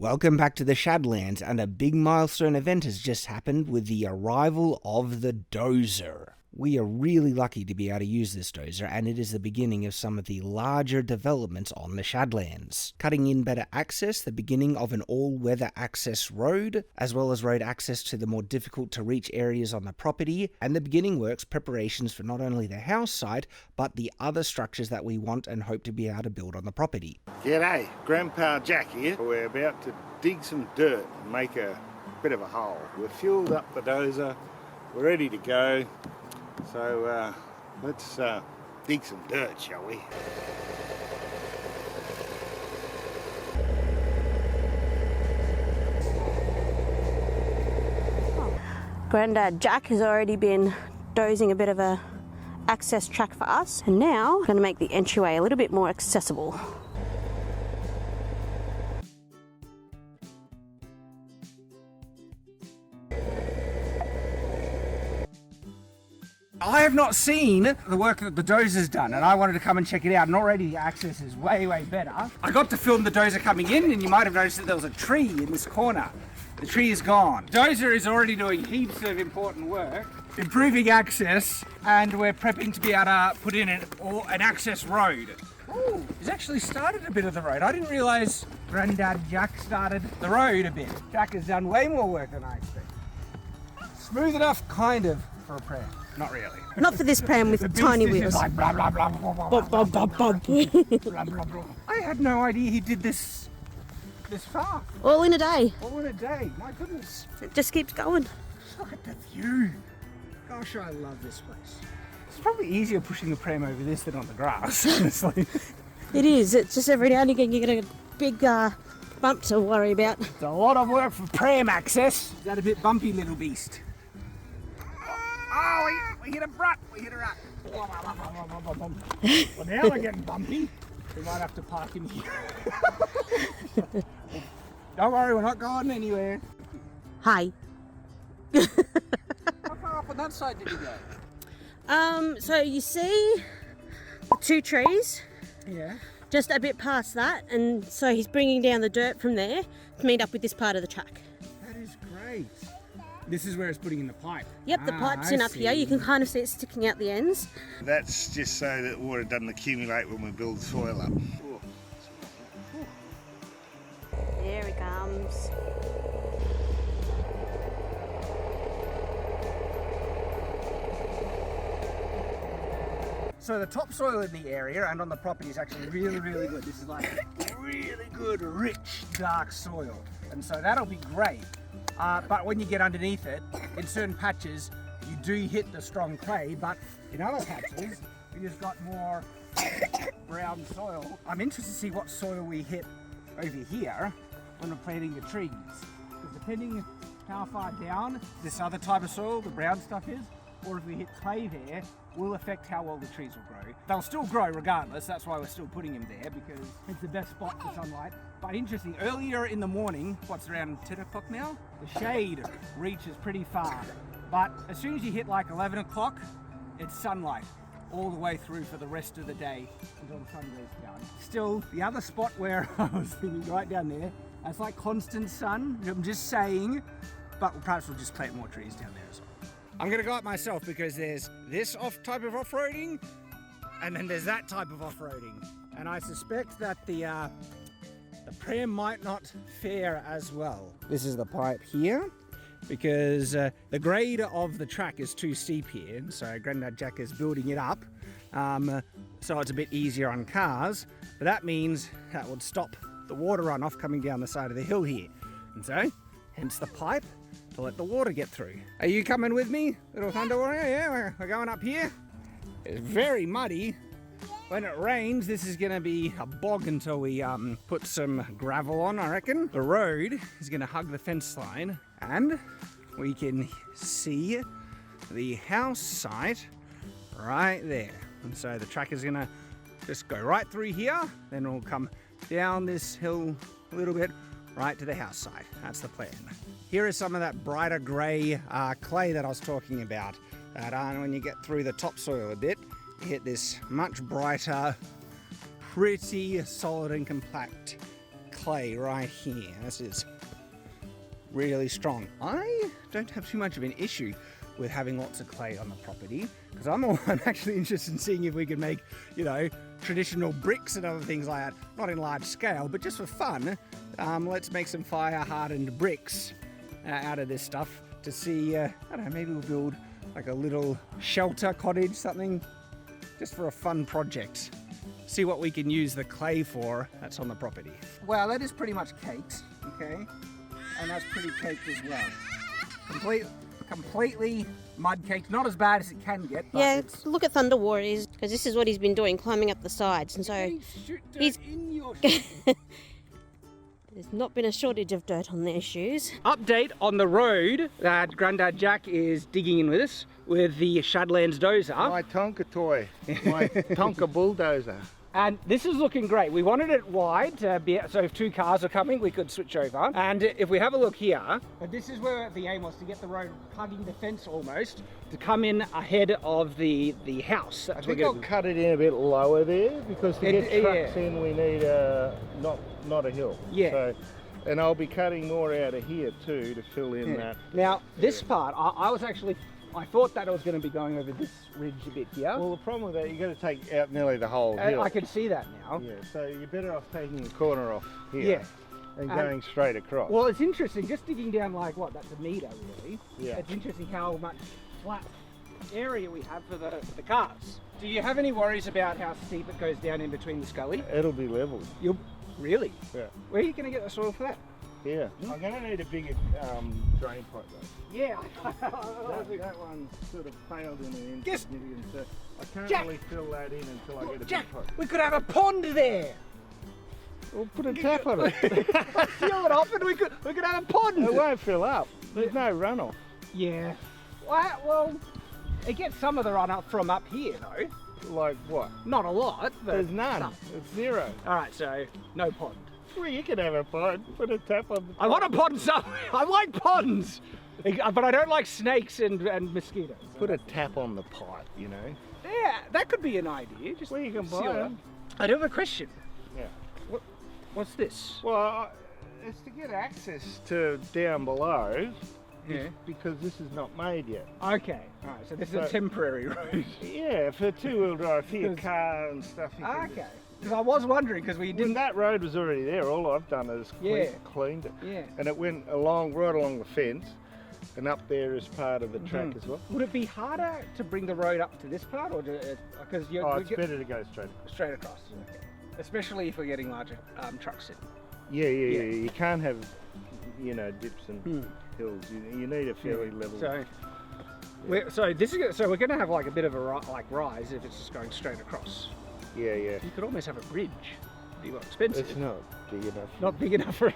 Welcome back to the Shadlands, and a big milestone event has just happened with the arrival of the dozer. We are really lucky to be able to use this dozer, and it is the beginning of some of the larger developments on the Shadlands. Cutting in better access, the beginning of an all-weather access road, as well as road access to the more difficult to reach areas on the property, and the beginning works preparations for not only the house site, but the other structures that we want and hope to be able to build on the property. G'day, Grandpa Jack here. We're about to dig some dirt and make a bit of a hole. We've fueled up the dozer, we're ready to go. So let's dig some dirt, shall we? Grandad Jack has already been dozing a bit of a access track for us, and now we're going to make the entryway a little bit more accessible. I have not seen the work that the dozer's done, and I wanted to come and check it out, and already the access is way better. I got to film the dozer coming in, and you might have noticed that there was a tree in this corner. The tree is gone. The dozer is already doing heaps of important work, improving access, and we're prepping to be able to put in an access road. Oh, he's actually started a bit of the road. I didn't realise Grandad Jack started the road a bit. Jack has done way more work than I expected. Smooth enough, kind of, for a pram. Not really. Not for this pram with tiny wheels. Like blah, blah, blah, blah, blah, Bump, bump, bump, bump. blah, blah, blah. I had no idea he did this far. All in a day. All in a day. My goodness. It just keeps going. Look at the view. Gosh, I love this place. It's probably easier pushing a pram over this than on the grass, honestly. It is. It's just every now and again you get a big bump to worry about. It's a lot of work for pram access. Is that a bit bumpy, little beast? Oh, we hit a rut. We hit a rut. Well, now we're getting bumpy. We might have to park in here. Don't worry, we're not going anywhere. Hi. How far up on that side did you go? So you see the two trees? Yeah. Just a bit past that, and so he's bringing down the dirt from there to meet up with this part of the track. That is great. This is where it's putting in the pipe. Yep, the pipe's in up here. You can kind of see it sticking out the ends. That's just so that water doesn't accumulate when we build soil up. There he comes. So the topsoil in the area and on the property is actually really good. This is like really good, rich, dark soil. And so that'll be great. But when you get underneath it, in certain patches, you do hit the strong clay, but in other patches, you just got more brown soil. I'm interested to see what soil we hit over here when we're planting the trees. Because depending how far down this other type of soil, the brown stuff is, or if we hit clay there, will affect how well the trees will grow. They'll still grow regardless, that's why we're still putting them there, because it's the best spot for sunlight. But interesting, earlier in the morning, what's around 10 o'clock now? The shade reaches pretty far. But as soon as you hit like 11 o'clock, it's sunlight all the way through for the rest of the day until the sun goes down. Still, the other spot where I was thinking right down there, that's like constant sun, I'm just saying, but perhaps we'll just plant more trees down there as well. I'm gonna go up myself because there's this type of off-roading and then there's that type of off-roading. And I suspect that the pram might not fare as well. This is the pipe here because the grade of the track is too steep here. And so Grandad Jack is building it up so it's a bit easier on cars. But that means that would stop the water runoff coming down the side of the hill here. And so, hence the pipe to let the water get through. Are you coming with me, little Thunder Warrior? Yeah, we're going up here. It's very muddy. When it rains, this is gonna be a bog until we put some gravel on, I reckon. The road is gonna hug the fence line and we can see the house site right there. And so the track is gonna just go right through here, then we'll come down this hill a little bit, right to the house site. That's the plan. Here is some of that brighter grey clay that I was talking about. That when you get through the topsoil a bit, you hit this much brighter, pretty solid and compact clay right here. This is really strong. I don't have too much of an issue with having lots of clay on the property, because I'm actually interested in seeing if we can make, you know, traditional bricks and other things like that. Not in large scale, but just for fun. Let's make some fire-hardened bricks out of this stuff to see, I don't know, maybe we'll build like a little shelter cottage, something, just for a fun project. See what we can use the clay for that's on the property. Well, that is pretty much caked, okay? And that's pretty caked as well. Completely mud caked, not as bad as it can get. But Yeah, it's... look at Thunder Warriors, because this is what he's been doing, climbing up the sides, and so he's in your there's not been a shortage of dirt on their shoes. Update on the road that Grandad Jack is digging in with us with the Shadlands dozer. My Tonka toy, my Tonka bulldozer. And this is looking great. We wanted it wide to be, so if two cars are coming, we could switch over. And if we have a look here, this is where the aim was, to get the road hugging the fence almost, to come in ahead of the house. I think I'll cut it in a bit lower there, because to get trucks in we need not a hill. Yeah. So, and I'll be cutting more out of here too to fill in that. Now this part, I thought that I was going to be going over this ridge a bit here. Well, the problem with that, you've got to take out nearly the whole hill. I can see that now. Yeah, so you're better off taking the corner off here. Yeah. And going straight across. Well, it's interesting, just digging down like, what, that's a metre really. Yeah. It's interesting how much flat area we have for the cars. Do you have any worries about how steep it goes down in between the scully? It'll be leveled. Really? Yeah. Where are you going to get the soil for that? Yeah. I'm going to need a bigger drain pipe though. Yeah. that one sort of failed in an insignificance. So I can't Jack! really fill that in until I get a Jack, big pipe. we could have a pond there. We'll put a tap on it. Seal it off and we could have a pond. It won't fill up. There's no runoff. Yeah. Well, it gets some of the runoff from up here though. Like what? Not a lot, but There's none. some. It's zero. Alright, so no pond. Well, you can have a pond. Put a tap on the top. I want a pond somewhere. I like ponds. But I don't like snakes and mosquitoes. Put a tap on the pipe, you know. Yeah, that could be an idea. Just Well, you can buy seal it. them. I do have a question. Yeah. What's this? Well, it's to get access to down below. Yeah. Because this is not made yet. Okay. Alright, so this is a temporary road. Yeah, for two-wheel drive, for your car and stuff. Okay. Because I was wondering, because we When didn't... that road was already there, all I've done is cleaned it. Yeah. And it went right along the fence and up there as part of the track as well. Would it be harder to bring the road up to this part, or because Oh, it's better to go straight across? Okay. Especially if we're getting larger trucks in. Yeah. You can't have, dips and hills. You need a fairly level. So we're going to have like a bit of a rise if it's just going straight across. Yeah. You could almost have a bridge. It'd be more expensive. It's not big enough. Not big enough for.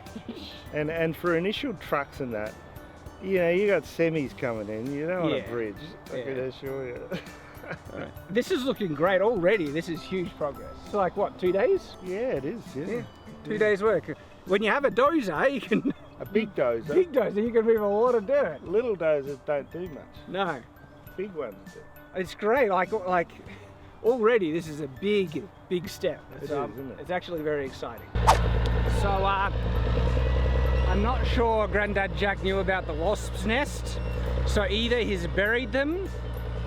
And for initial trucks and that, you got semis coming in. You don't want a bridge. I can assure you. This is looking great already. This is huge progress. So like what, 2 days? Yeah, it is. Yeah. 2 days work. When you have a dozer, you can. A big dozer. Big dozer, you can move a lot of dirt. Little dozers don't do much. No. Big ones do. It's great. Like already, this is a big step. Isn't it? It's actually very exciting. So I'm not sure Grandad Jack knew about the wasp's nest. So either he's buried them,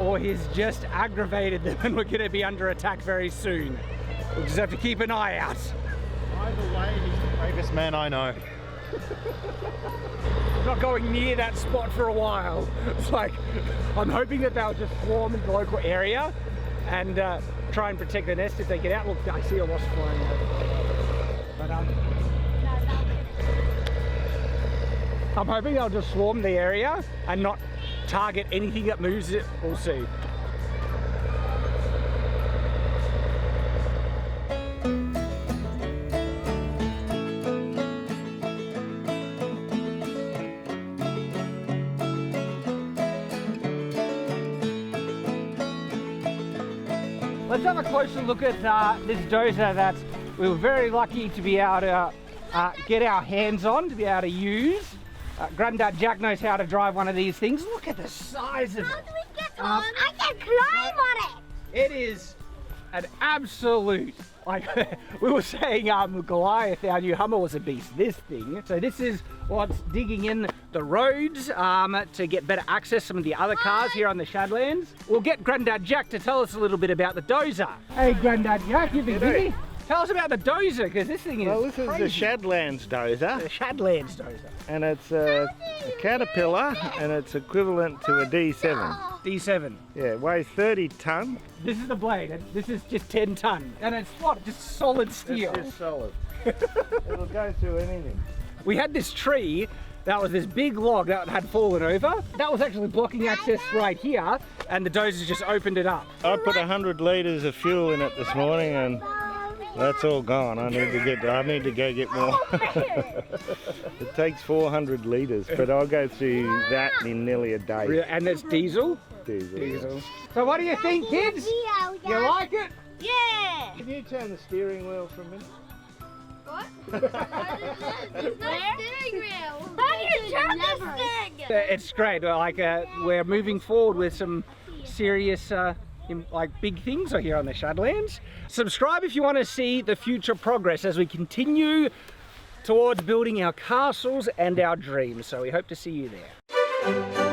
or he's just aggravated them, and we're going to be under attack very soon. We'll just have to keep an eye out. Either way, he's the bravest man I know. I'm not going near that spot for a while. It's like, I'm hoping that they'll just swarm in the local area and try and protect the nest if they get out. Look, I see a wasp flying over. But I'm hoping they'll just swarm the area and not target anything that moves it. We'll see. Let's have a closer look at this dozer that we were very lucky to be able to get our hands on, to be able to use. Grandad Jack knows how to drive one of these things. Look at the size of it. How do we get on? I can climb on it. It is an absolute, like we were saying, Goliath, our new Hummer, was a beast. This thing. So this is what's digging in the roads to get better access to some of the other cars here on the Shadlands. We'll get Grandad Jack to tell us a little bit about the dozer. Hey, Grandad Jack, you been busy? Tell us about the dozer, because this thing is Well, this crazy. is the Shadlands dozer. The Shadlands dozer. And it's a Caterpillar, and it's equivalent to a D7. D7. Yeah, it weighs 30 tonne. This is the blade, and this is just 10 tonne. And it's what? Just solid steel. It's just solid. It'll go through anything. We had this tree that was this big log that had fallen over. That was actually blocking access right here, and the dozer just opened it up. I put 100 litres of fuel in it this morning, and that's all gone. I need to go get more. It takes 400 litres, but I'll go through that in nearly a day. And it's diesel? Diesel. So what do you think, kids? You like it? Yeah! Can you turn the steering wheel for a minute? What? It's not steering wheel. How do you turn this thing? It's great. Like we're moving forward with some serious like big things here on the Shadlands. Subscribe if you want to see the future progress as we continue towards building our castles and our dreams. So we hope to see you there.